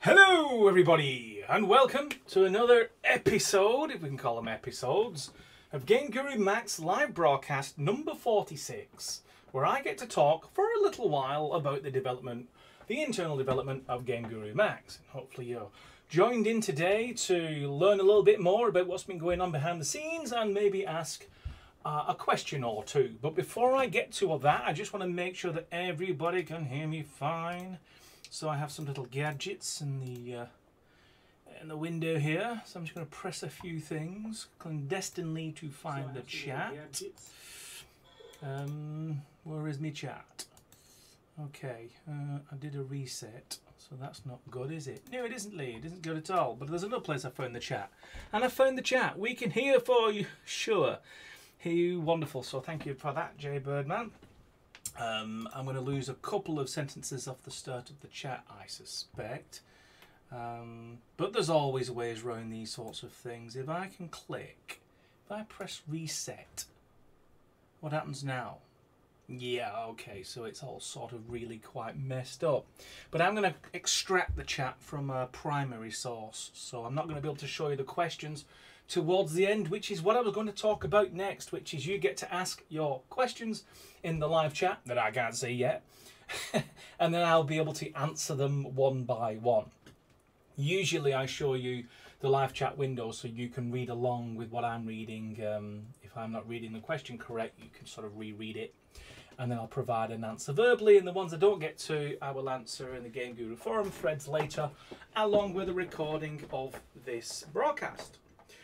Hello everybody and welcome to another episode, if we can call them episodes, of GameGuru MAX live broadcast number 46, where I get to talk for a little while about the internal development of GameGuru MAX. And hopefully you're joined in today to learn a little bit more about what's been going on behind the scenes and maybe ask a question or two. But before I get to all that, I just want to make sure that everybody can hear me fine. So I have some little gadgets in the window here. So I'm just going to press a few things clandestinely to find the chat. Where is my chat? Okay, I did a reset, so that's not good, is it? No, it isn't, Lee. It isn't good at all. But there's another place I found the chat, and I found the chat. We can hear for you, sure. Hear you, wonderful. So thank you for that, Jay Birdman. I'm going to lose a couple of sentences off the start of the chat, I suspect. But there's always ways around these sorts of things. If I can click, if I press reset, what happens now? Yeah, okay, so it's all sort of really quite messed up. But I'm going to extract the chat from a primary source, so I'm not going to be able to show you the questions towards the end, which is what I was going to talk about next, which is you get to ask your questions in the live chat that I can't see yet, and then I'll be able to answer them one by one. Usually I show you the live chat window so you can read along with what I'm reading. If I'm not reading the question correct, you can sort of reread it, and then I'll provide an answer verbally, and the ones I don't get to, I will answer in the Game Guru forum threads later, along with a recording of this broadcast.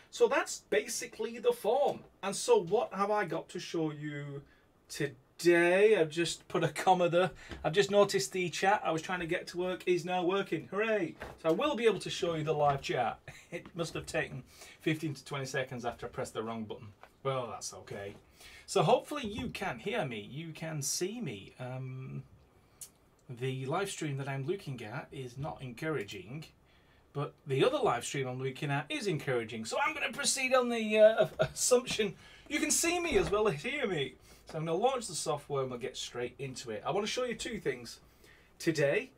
So that's basically the form. And so what have I got to show you today? I've just put a comma there. I've just noticed the chat I was trying to get to work is now working. Hooray! So I will be able to show you the live chat. It must have taken 15 to 20 seconds after I pressed the wrong button. Well, that's okay. So hopefully you can hear me. You can see me. The live stream that I'm looking at is not encouraging. But the other live stream I'm looking at is encouraging. So I'm going to proceed on the assumption you can see me as well as hear me. So I'm going to launch the software and we'll get straight into it. I want to show you two things today.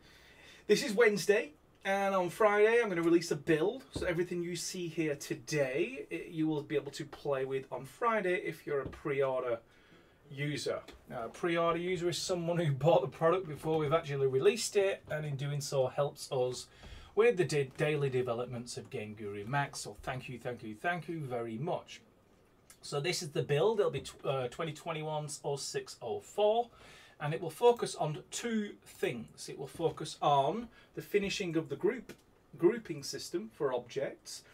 This is Wednesday, and on Friday I'm going to release a build. So everything you see here today, you will be able to play with on Friday if you're a pre-order user. Now, a pre-order user is someone who bought the product before we've actually released it, and in doing so helps us with the daily developments of GameGuru MAX. So thank you very much. So this is the build. It'll be 2021's 0604, and it will focus on two things. It will focus on the finishing of the grouping system for objects,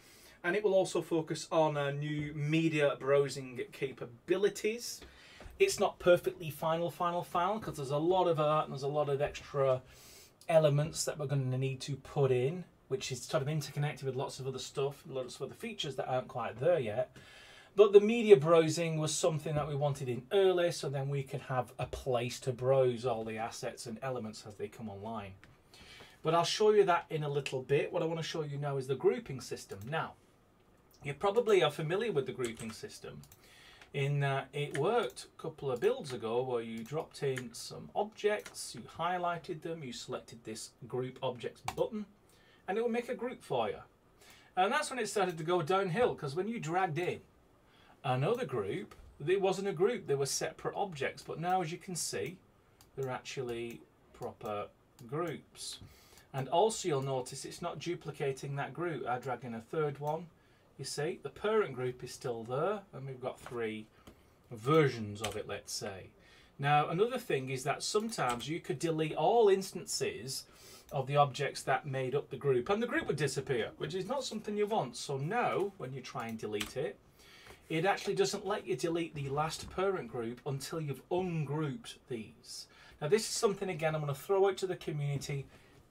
and it will also focus on new media browsing capabilities. It's not perfectly final because there's a lot of art and there's a lot of extra elements that we're going to need to put in, which is sort of interconnected with lots of other stuff, lots of other features that aren't quite there yet. But the media browsing was something that we wanted in early, so then we can have a place to browse all the assets and elements as they come online. But I'll show you that in a little bit. What I want to show you now is the grouping system. Now, you probably are familiar with the grouping system in that it worked a couple of builds ago where you dropped in some objects, you highlighted them, you selected this group objects button, and it will make a group for you. And that's when it started to go downhill, because when you dragged in another group, it wasn't a group, they were separate objects. But now, as you can see, they're actually proper groups. And also you'll notice it's not duplicating that group. I drag in a third one. You see, the parent group is still there, and we've got three versions of it, let's say. Now, another thing is that sometimes you could delete all instances of the objects that made up the group, and the group would disappear, which is not something you want. So now, when you try and delete it, it actually doesn't let you delete the last parent group until you've ungrouped these. Now, this is something, again, I'm going to throw out to the community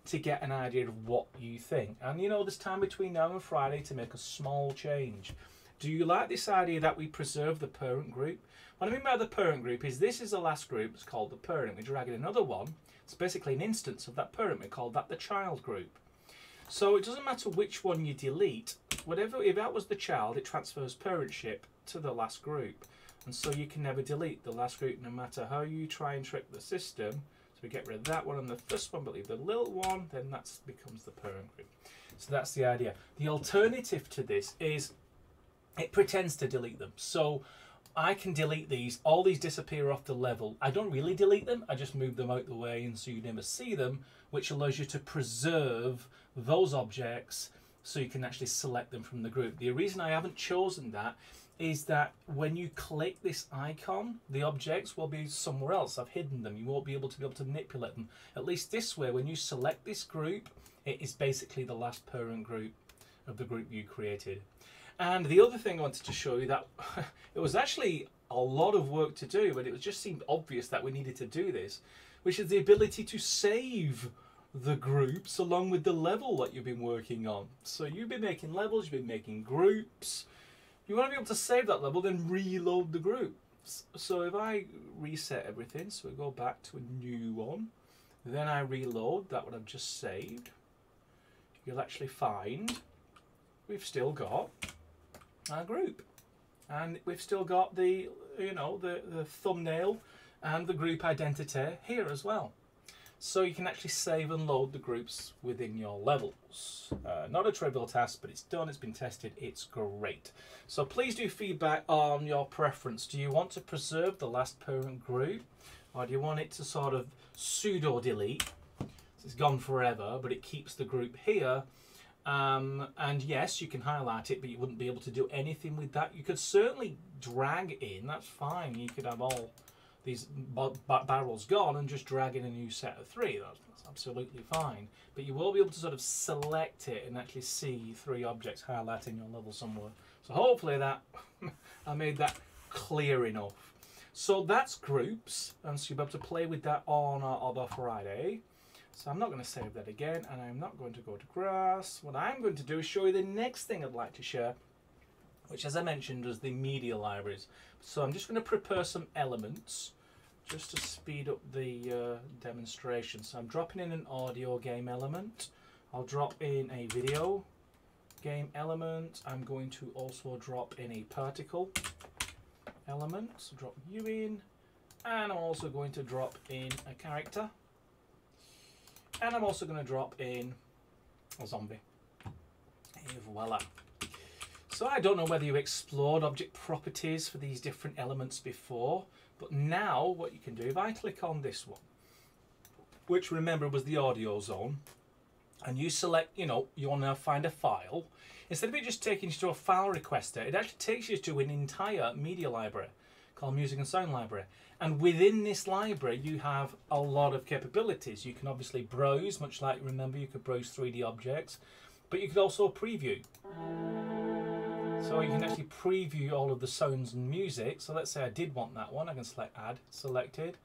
to get an idea of what you think. And you know, there's time between now and Friday to make a small change. Do you like this idea that we preserve the parent group? What I mean by the parent group is this is the last group. It's called the parent. We drag in another one. It's basically an instance of that parent. We call that the child group. So it doesn't matter which one you delete. Whatever, if that was the child, it transfers parentship to the last group. And so you can never delete the last group no matter how you try and trick the system. So we get rid of that one and the first one, but leave the little one, then that becomes the parent group. So that's the idea. The alternative to this is it pretends to delete them. So I can delete these, all these disappear off the level. I don't really delete them, I just move them out the way and so you never see them, which allows you to preserve those objects so you can actually select them from the group. The reason I haven't chosen that is that when you click this icon, the objects will be somewhere else. I've hidden them. You won't be able to manipulate them. At least this way, when you select this group, it is basically the last parent group of the group you created. And the other thing I wanted to show you that it was actually a lot of work to do, but it just seemed obvious that we needed to do this, which is the ability to save the groups along with the level that you've been working on. So you've been making levels, you've been making groups. You want to be able to save that level, then reload the group. So if I reset everything, so we go back to a new one, then I reload that what I've just saved, you'll actually find we've still got our group, and we've still got the the thumbnail and the group identity here as well. So you can actually save and load the groups within your levels. Not a trivial task, but it's done, it's been tested, it's great. So please do feedback on your preference. Do you want to preserve the last parent group, or do you want it to sort of pseudo delete? So it's gone forever, but it keeps the group here. And yes, you can highlight it, but you wouldn't be able to do anything with that. You could certainly drag in, that's fine. You could have all these barrels gone and just drag in a new set of 3. That's absolutely fine. But you will be able to sort of select it and actually see 3 objects highlighting your level somewhere. So hopefully that I made that clear enough. So that's groups, and so you'll be able to play with that on other Friday. So I'm not going to save that again, and I'm not going to go to grass. What I'm going to do is show you the next thing I'd like to share, which, as I mentioned, is the media libraries. So I'm just going to prepare some elements just to speed up the demonstration. So I'm dropping in an audio game element. I'll drop in a video game element. I'm going to also drop in a particle element. So drop you in. And I'm also going to drop in a character. And I'm also going to drop in a zombie. Et voila. So I don't know whether you explored object properties for these different elements before, but now what you can do, if I click on this one, which remember was the audio zone, and you select, you want to find a file, instead of it just taking you to a file requester, it actually takes you to an entire media library called Music and Sound Library. And within this library, you have a lot of capabilities. You can obviously browse, much like, remember, you could browse 3D objects, but you could also preview. So you can actually preview all of the sounds and music. So let's say I did want that one. I can select Add, Selected.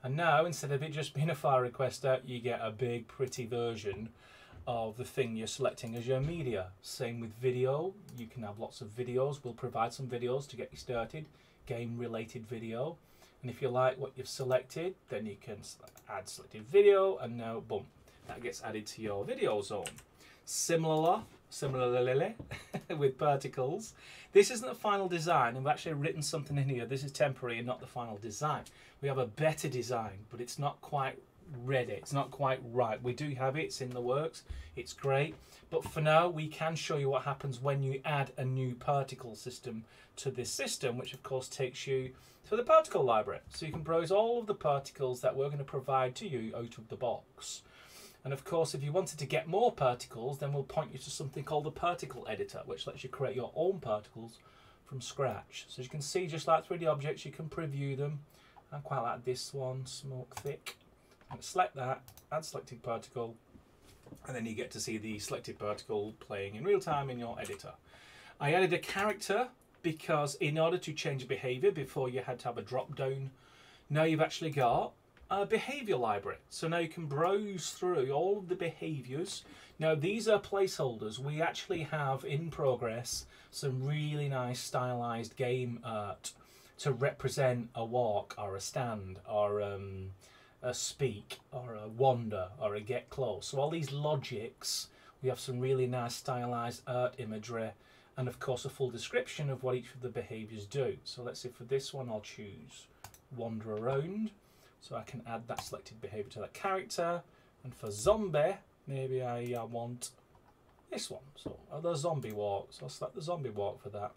And now, instead of it just being a file requester, you get a big, pretty version of the thing you're selecting as your media. Same with video. You can have lots of videos. We'll provide some videos to get you started. Game-related video. And if you like what you've selected, then you can add selected video, and now, boom, that gets added to your video zone. Similarly with particles, this isn't the final design, and we've actually written something in here. This is temporary and not the final design. We have a better design, but it's not quite ready. It's not quite right. We do have it. It's in the works. It's great. But for now, we can show you what happens when you add a new particle system to this system, which of course takes you to the particle library. So you can browse all of the particles that we're going to provide to you out of the box. And of course, if you wanted to get more particles, then we'll point you to something called the particle editor, which lets you create your own particles from scratch. So as you can see, just like 3D objects, you can preview them. I quite like this one, Smoke Thick. Select that, add selected particle, and then you get to see the selected particle playing in real time in your editor. I added a character because in order to change behavior before you had to have a drop down, now you've actually got a behavior library. So now you can browse through all of the behaviors. Now these are placeholders. We actually have in progress some really nice stylized game art to represent a walk or a stand or a speak or a wander or a get close. So all these logics, we have some really nice stylized art imagery, and of course a full description of what each of the behaviors do. So let's say for this one I'll choose wander around. So I can add that selected behavior to that character. And for zombie, maybe I want this one. So the zombie walk. So I'll select the zombie walk for that.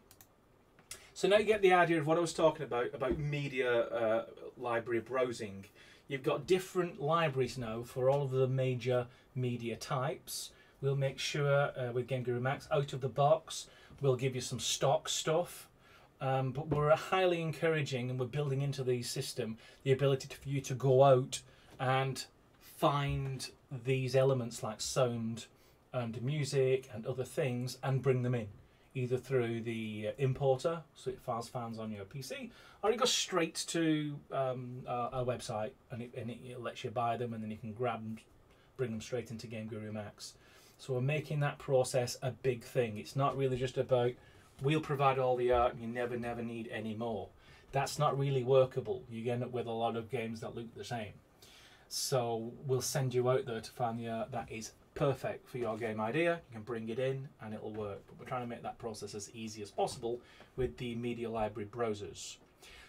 So now you get the idea of what I was talking about media library browsing. You've got different libraries now for all of the major media types. We'll make sure with GameGuru MAX, out of the box, we'll give you some stock stuff. But we're highly encouraging, and we're building into the system the ability for you to go out and find these elements like sound and music and other things and bring them in, either through the importer, so it files fans on your PC, or it goes straight to our website and it lets you buy them, and then you can grab them, bring them straight into GameGuru MAX. So we're making that process a big thing. It's not really just about we'll provide all the art and you never need any more. That's not really workable. You end up with a lot of games that look the same. So we'll send you out there to find the art that is perfect for your game idea. You can bring it in and it'll work. But we're trying to make that process as easy as possible with the media library browsers.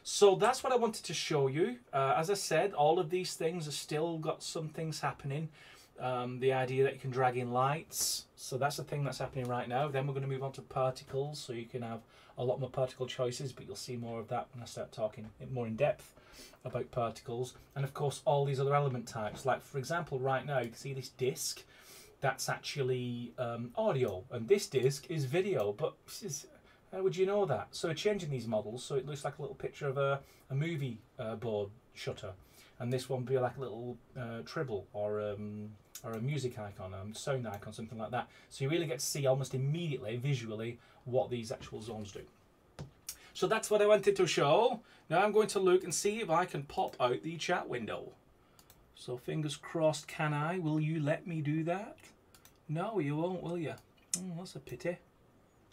So that's what I wanted to show you. As I said, all of these things have still got some things happening. The idea that you can drag in lights, so that's the thing that's happening right now. Then we're going to move on to particles, so you can have a lot more particle choices, but you'll see more of that when I start talking more in depth about particles. And of course all these other element types, like for example right now you can see this disc, that's actually audio, and this disc is video. But this is, how would you know that? So we're changing these models so it looks like a little picture of a movie board shutter, and this one would be like a little tribble or a music icon, a sound icon, something like that. So you really get to see almost immediately, visually, what these actual zones do. So that's what I wanted to show. Now I'm going to look and see if I can pop out the chat window. So fingers crossed, can I? Will you let me do that? No, you won't, will you? That's a pity.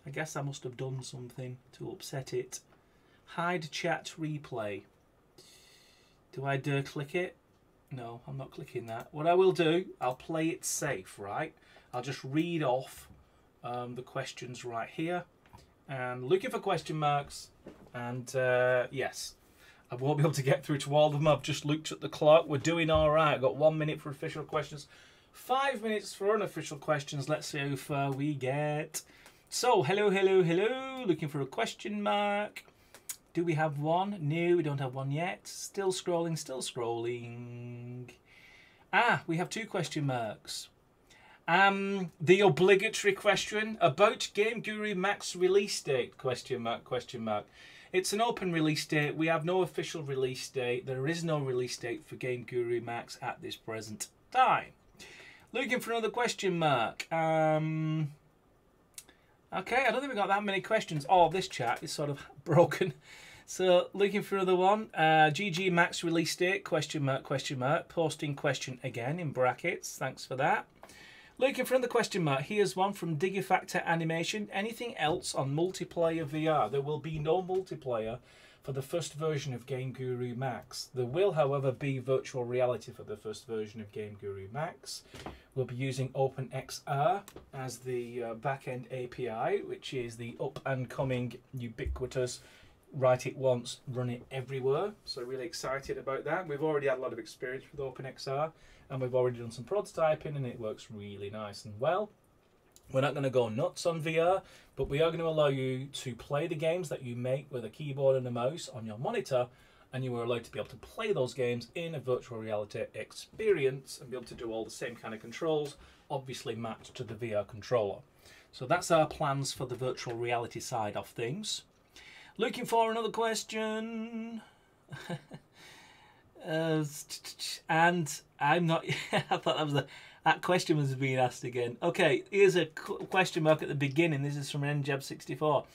I guess I must have done something to upset it. Hide chat replay. Do I dare click it? No, I'm not clicking that. What I will do, I'll play it safe, right? I'll just read off the questions right here. And looking for question marks. And yes, I won't be able to get through to all of them. I've just looked at the clock. We're doing all right. I've got 1 minute for official questions, 5 minutes for unofficial questions. Let's see how far we get. So, hello. Looking for a question mark. Do we have one? No, we don't have one yet. Still scrolling. Ah, we have 2 question marks. The obligatory question about GameGuru MAX release date, question mark. It's an open release date. We have no official release date. There is no release date for GameGuru MAX at this present time. Looking for another question mark. Okay, I don't think we got that many questions. Oh, this chat is sort of broken. So looking for another one. GG Max release date, question mark. Posting question again in brackets. Thanks for that. Looking for another question mark. Here's one from Digifactor Animation. Anything else on multiplayer VR? There will be no multiplayer for the first version of GameGuru MAX. There will, however, be virtual reality for the first version of GameGuru MAX. We'll be using OpenXR as the back-end API, which is the up-and-coming, ubiquitous, write it once, run it everywhere. So really excited about that. We've already had a lot of experience with OpenXR, and we've already done some prototyping, and it works really nice and well. We're not going to go nuts on VR, but we are going to allow you to play the games that you make with a keyboard and a mouse on your monitor, and you are allowed to be able to play those games in a virtual reality experience and be able to do all the same kind of controls, obviously matched to the VR controller. So that's our plans for the virtual reality side of things. Looking for another question. And I'm not... I thought that was that question was being asked again. Okay, here's a question mark at the beginning. This is from NJAB64.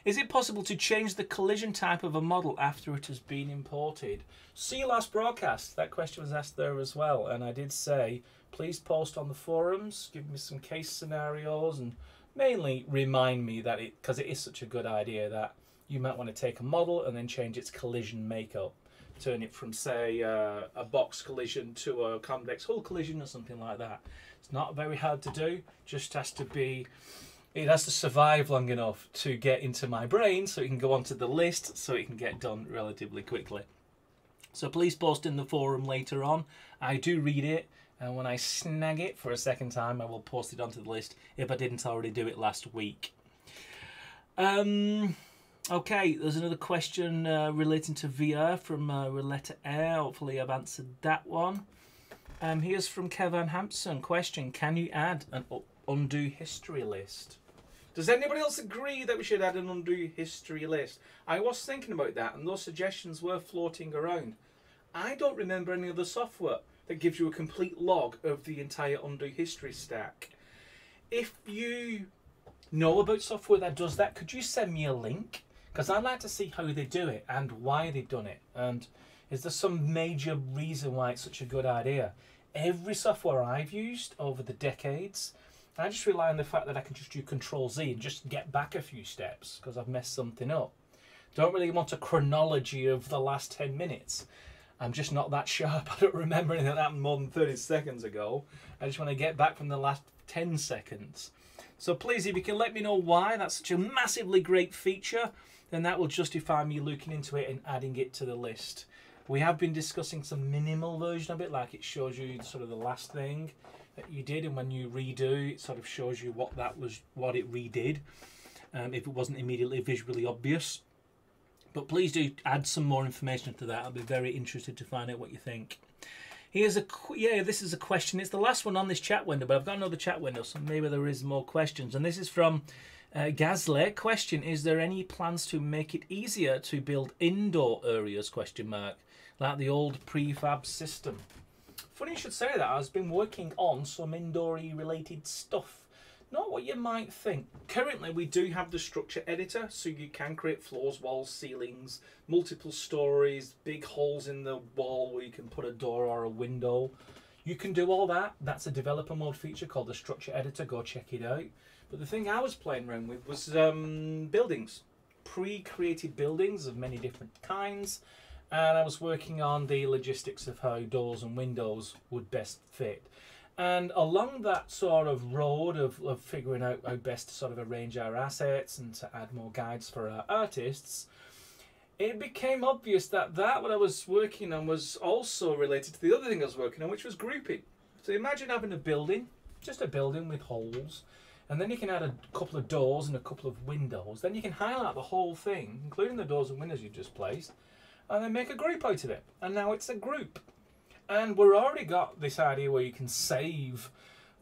Is it possible to change the collision type of a model after it has been imported? See your last broadcast. That question was asked there as well. And I did say, please post on the forums, give me some case scenarios, and mainly remind me that because it is such a good idea, that you might want to take a model and then change its collision makeup. Turn it from, say, a box collision to a convex hull collision or something like that. It's not very hard to do, just has to be, it has to survive long enough to get into my brain so it can go onto the list so it can get done relatively quickly. So please post in the forum later on. I do read it, and when I snag it for a second time, I will post it onto the list if I didn't already do it last week. Okay, there's another question relating to VR from Roletta Air. Hopefully I've answered that one. Here's from Kevin Hampson. Question, can you add an undo history list? Does anybody else agree that we should add an undo history list? I was thinking about that, and those suggestions were floating around. I don't remember any other software that gives you a complete log of the entire undo history stack. If you know about software that does that, could you send me a link? Because I'd like to see how they do it and why they've done it. And is there some major reason why it's such a good idea? Every software I've used over the decades, I just rely on the fact that I can just do Control-Z and just get back a few steps because I've messed something up. Don't really want a chronology of the last 10 minutes. I'm just not that sharp. I don't remember anything that happened more than 30 seconds ago. I just want to get back from the last 10 seconds. So please, if you can let me know why that's such a massively great feature, then that will justify me looking into it and adding it to the list. We have been discussing some minimal version of it, like it shows you sort of the last thing that you did, and when you redo, it sort of shows you what that was, what it redid, if it wasn't immediately visually obvious. But please do add some more information to that. I'll be very interested to find out what you think. Here's this is a question. It's the last one on this chat window, but I've got another chat window, so maybe there is more questions. And this is from Gazle. Question, is there any plans to make it easier to build indoor areas, question mark, like the old prefab system? Funny you should say that. I've been working on some indoor-y related stuff. Not what you might think. Currently, we do have the structure editor, so you can create floors, walls, ceilings, multiple stories, big holes in the wall where you can put a door or a window. You can do all that. That's a developer mode feature called the structure editor. Go check it out. But the thing I was playing around with was buildings. Pre-created buildings of many different kinds. And I was working on the logistics of how doors and windows would best fit. And along that sort of road of figuring out how best to sort of arrange our assets and to add more guides for our artists, it became obvious that what I was working on was also related to the other thing I was working on, which was grouping. So imagine having a building, just a building with holes, and then you can add a couple of doors and a couple of windows. Then you can highlight the whole thing, including the doors and windows you just placed, and then make a group out of it. And now it's a group. And we've already got this idea where you can save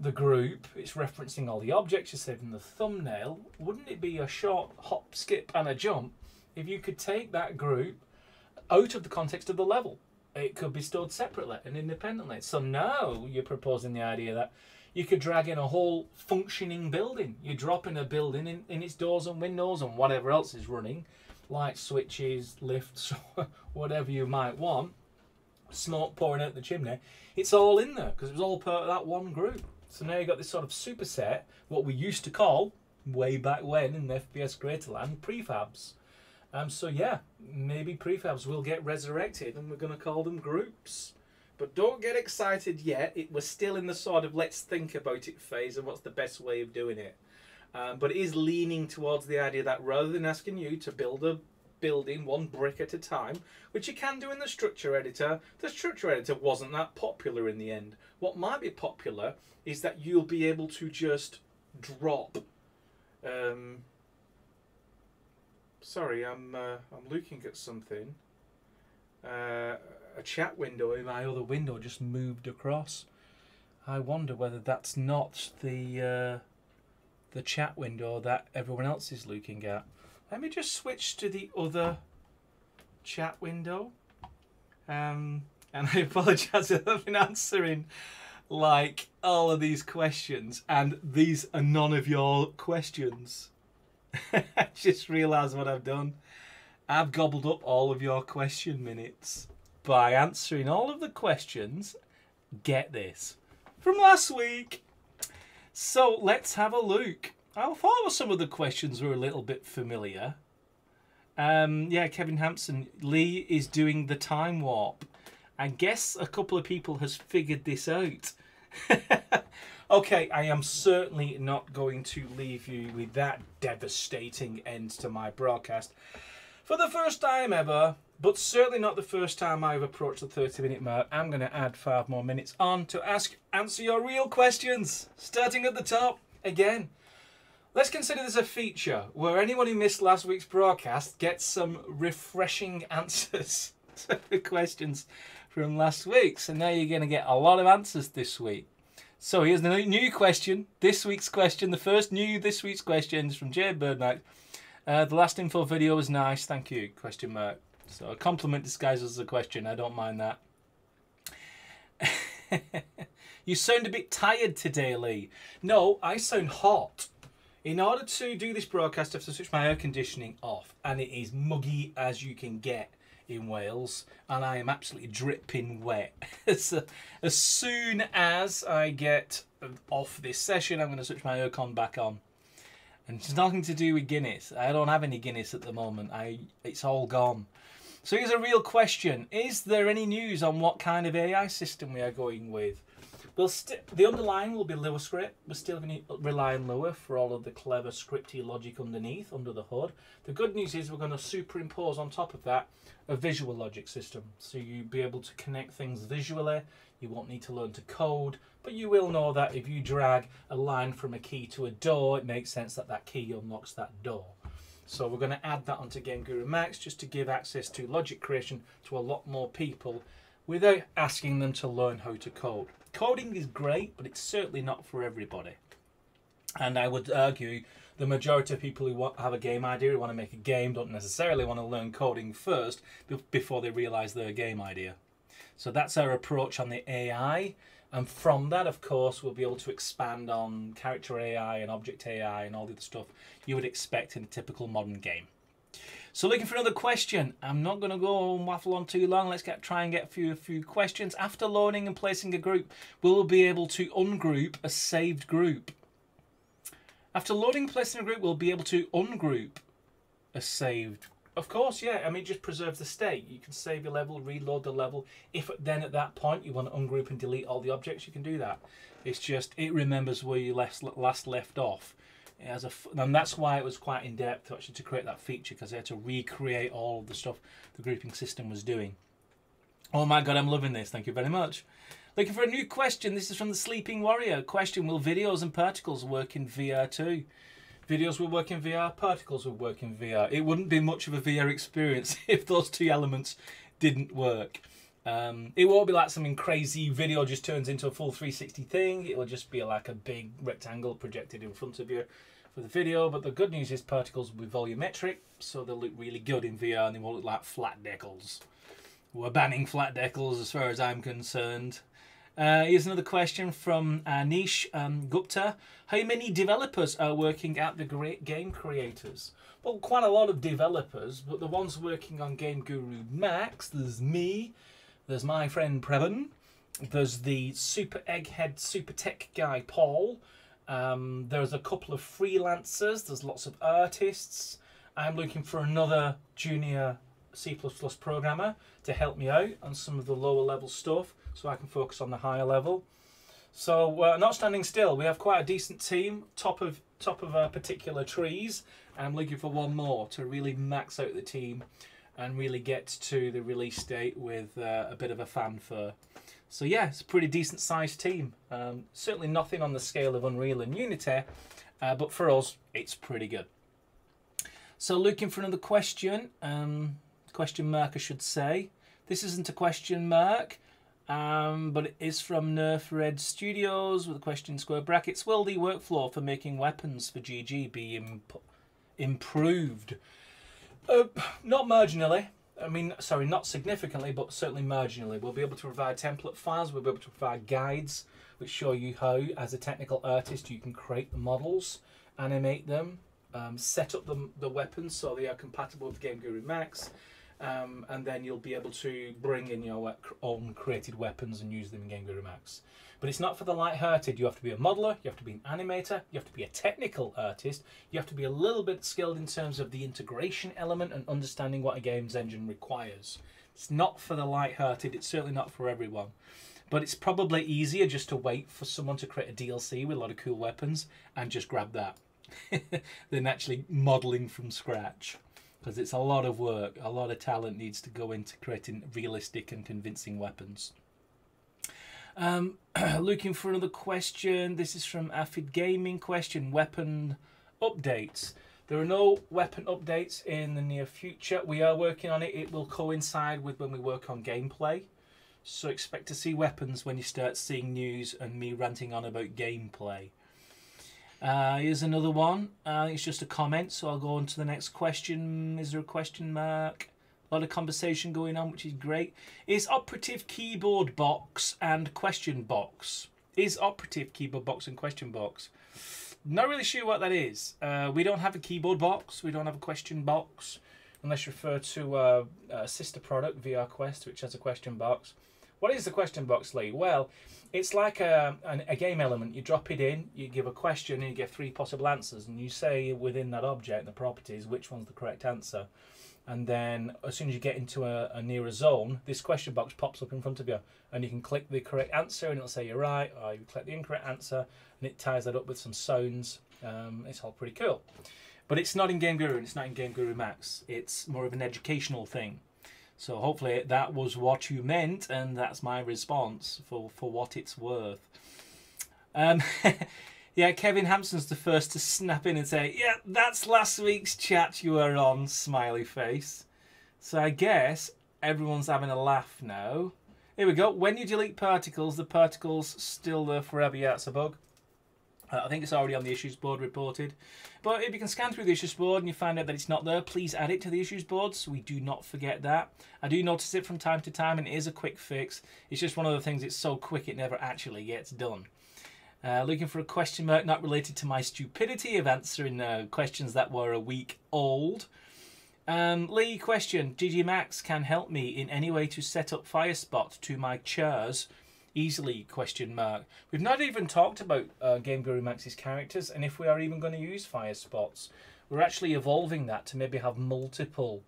the group. It's referencing all the objects, you're saving the thumbnail. Wouldn't it be a short hop, skip and a jump if you could take that group out of the context of the level? It could be stored separately and independently. So now you're proposing the idea that you could drag in a whole functioning building. You drop in a building in its doors and windows and whatever else is running, light switches, lifts, whatever you might want. Smoke pouring out the chimney, it's all in there because it was all part of that one group. So now you've got this sort of superset, what we used to call way back when in FPS Greaterland, prefabs. So yeah, maybe prefabs will get resurrected and we're going to call them groups. But don't get excited yet. We're still in the sort of let's think about it phase and what's the best way of doing it. But it is leaning towards the idea that rather than asking you to build a building one brick at a time, which you can do in the structure editor wasn't that popular in the end. What might be popular is that you'll be able to just drop sorry, I'm looking at something. A chat window in my other window just moved across. I wonder whether that's not the chat window that everyone else is looking at. Let me just switch to the other chat window. And I apologise if I've been answering like all of these questions and these are none of your questions. I just realised what I've done. I've gobbled up all of your question minutes by answering all of the questions, get this, from last week. So let's have a look. I thought some of the questions were a little bit familiar. Yeah, Kevin Hampson, Lee is doing the time warp. I guess a couple of people has figured this out. Okay, I am certainly not going to leave you with that devastating end to my broadcast. For the first time ever, But certainly not the first time I've approached the 30-minute mark. I'm going to add 5 more minutes on to answer your real questions. Starting at the top again. Let's consider this a feature where anyone who missed last week's broadcast gets some refreshing answers to the questions from last week. So now you're going to get a lot of answers this week. So here's the new question. This week's question, the first new this week's question is from GameGuru MAX. The last info video was nice, thank you, question mark. So a compliment disguised as a question, I don't mind that. You sound a bit tired today, Lee. No, I sound hot. In order to do this broadcast, I have to switch my air conditioning off, and it is muggy as you can get in Wales, and I am absolutely dripping wet. So as soon as I get off this session, I'm going to switch my aircon back on. And it's nothing to do with Guinness. I don't have any Guinness at the moment. It's all gone. So here's a real question. Is there any news on what kind of AI system we are going with? Well, the underlying will be Lua script. We're still going to rely on Lua for all of the clever scripty logic underneath, under the hood. The good news is we're going to superimpose on top of that a visual logic system. So you'll be able to connect things visually. You won't need to learn to code, but you will know that if you drag a line from a key to a door, it makes sense that that key unlocks that door. So we're going to add that onto GameGuru MAX just to give access to logic creation to a lot more people without asking them to learn how to code. Coding is great, but it's certainly not for everybody. And I would argue the majority of people who have a game idea, who want to make a game, don't necessarily want to learn coding first before they realise their game idea. So that's our approach on the AI. And from that, of course, we'll be able to expand on character AI and object AI and all the other stuff you would expect in a typical modern game. So looking for another question. I'm not going to go and waffle on too long. Let's try and get a few questions. After loading and placing a group, we'll be able to ungroup a saved group. After loading and placing a group, we'll be able to ungroup a saved. Of course, yeah. I mean, it just preserves the state. You can save your level, reload the level. If then at that point you want to ungroup and delete all the objects, you can do that. It's just, it remembers where you last left off. And that's why it was quite in depth actually to create that feature, because I had to recreate all of the stuff the grouping system was doing. Oh my god, I'm loving this. Thank you very much. Looking for a new question. This is from the Sleeping Warrior. Question: will videos and particles work in VR too? Videos will work in VR, particles will work in VR. It wouldn't be much of a VR experience if those two elements didn't work. It won't be like something crazy video just turns into a full 360 thing. It will just be like a big rectangle projected in front of you for the video. But the good news is particles will be volumetric, so they'll look really good in VR and they won't look like flat decals. We're banning flat decals as far as I'm concerned. Here's another question from Anish Gupta. How many developers are working at the Great Game Creators? Well, quite a lot of developers, but the ones working on GameGuru MAX, there's me, there's my friend Preben, there's the super egghead super tech guy Paul, there's a couple of freelancers, there's lots of artists. I'm looking for another junior C++ programmer to help me out on some of the lower level stuff so I can focus on the higher level. So we're not standing still. We have quite a decent team, top of particular trees. I'm looking for one more to really max out the team and really get to the release date with a bit of a fanfare. So yeah, it's a pretty decent sized team. Certainly nothing on the scale of Unreal and Unity, but for us, it's pretty good. So looking for another question. Question mark, I should say. This isn't a question mark, but it is from Nerf Red Studios with a question in square brackets. Will the workflow for making weapons for GG be improved? Not marginally. I mean, sorry, not significantly, but certainly marginally. We'll be able to provide template files. We'll be able to provide guides which show you how, as a technical artist, you can create the models, animate them, set up the weapons so they are compatible with GameGuru MAX. And then you'll be able to bring in your own created weapons and use them in GameGuru MAX. But it's not for the light-hearted. You have to be a modeler, you have to be an animator, you have to be a technical artist, you have to be a little bit skilled in terms of the integration element and understanding what a game's engine requires. It's not for the light-hearted, it's certainly not for everyone. But it's probably easier just to wait for someone to create a DLC with a lot of cool weapons and just grab that than actually modeling from scratch. because it's a lot of work. A lot of talent needs to go into creating realistic and convincing weapons. Looking for another question. This is from Afid Gaming. Question: weapon updates. There are no weapon updates in the near future. We are working on it. It will coincide with when we work on gameplay. So expect to see weapons when you start seeing news and me ranting on about gameplay. Here's another one. It's just a comment, so I'll go on to the next question. Is there a question mark? A lot of conversation going on, which is great. Is operative keyboard box and question box? Is operative keyboard box and question box? Not really sure what that is. We don't have a keyboard box. We don't have a question box, unless you refer to a sister product, VR Quest, which has a question box. What is the question box, Lee? Well, it's like a game element. You drop it in, you give a question, and you get 3 possible answers, and you say within that object, the properties, which one's the correct answer. And then as soon as you get into a nearer zone, this question box pops up in front of you, and you can click the correct answer and it'll say you're right, or you click the incorrect answer and it ties that up with some sounds. It's all pretty cool. But it's not in GameGuru, and it's not in GameGuru MAX. It's more of an educational thing. So hopefully that was what you meant, and that's my response for what it's worth. Yeah, Kevin Hampson's the first to snap in and say, yeah, that's last week's chat you were on, smiley face. So I guess everyone's having a laugh now. Here we go. When you delete particles, the particles still there forever. Yeah, it's a bug. I think it's already on the issues board reported. But if you can scan through the issues board and you find out that it's not there, please add it to the issues board so we do not forget that. I do notice it from time to time, and it is a quick fix. It's just one of the things, it's so quick it never actually gets done. Looking for a question mark not related to my stupidity of answering questions that were a week old. Lee, question: GG Max can help me in any way to set up Firespot to my chairs easily? Question mark. We've not even talked about GameGuru Max's characters and if we are even going to use Firespots. We're actually evolving that to maybe have multiple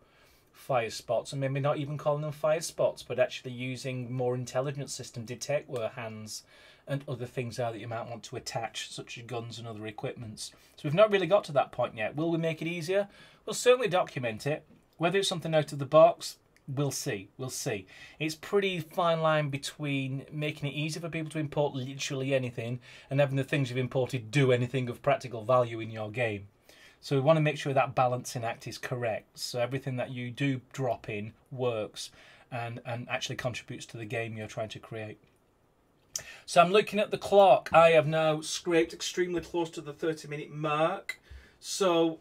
Firespots, and maybe not even calling them Firespots, but actually using more intelligent system detect where hands and other things are that you might want to attach, such as guns and other equipments. So we've not really got to that point yet. Will we make it easier? We'll certainly document it. Whether it's something out of the box, we'll see. We'll see. It's pretty fine line between making it easy for people to import literally anything and having the things you've imported do anything of practical value in your game. So we want to make sure that balancing act is correct. So everything that you do drop in works and actually contributes to the game you're trying to create. So I'm looking at the clock. I have now scraped extremely close to the 30-minute mark. So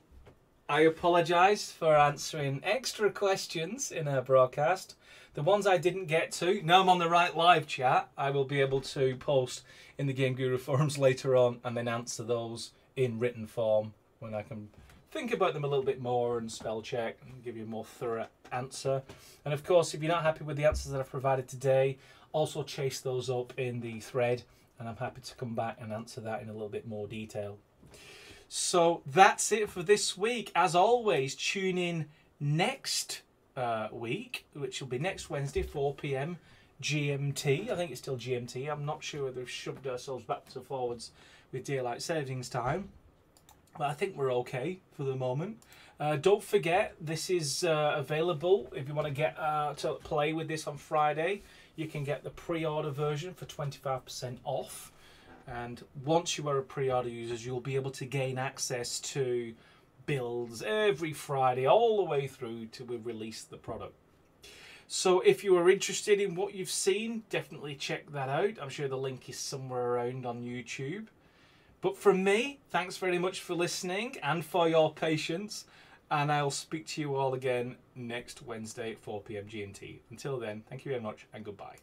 I apologise for answering extra questions in our broadcast. The ones I didn't get to, now I'm on the right live chat, I will be able to post in the GameGuru forums later on and then answer those in written form when I can think about them a little bit more and spell check and give you a more thorough answer. And of course, if you're not happy with the answers that I've provided today, also chase those up in the thread, and I'm happy to come back and answer that in a little bit more detail. So that's it for this week. As always, tune in next week, which will be next Wednesday, 4 PM GMT. I think it's still GMT. I'm not sure whether we've shoved ourselves backwards or forwards with daylight savings time, but I think we're okay for the moment. Don't forget, this is available if you want to get to play with this on Friday. You can get the pre-order version for 25% off. And once you are a pre-order user, you'll be able to gain access to builds every Friday all the way through till we release the product. So if you are interested in what you've seen, definitely check that out. I'm sure the link is somewhere around on YouTube. But from me, thanks very much for listening and for your patience. And I'll speak to you all again next Wednesday at 4 PM GMT. Until then, thank you very much and goodbye.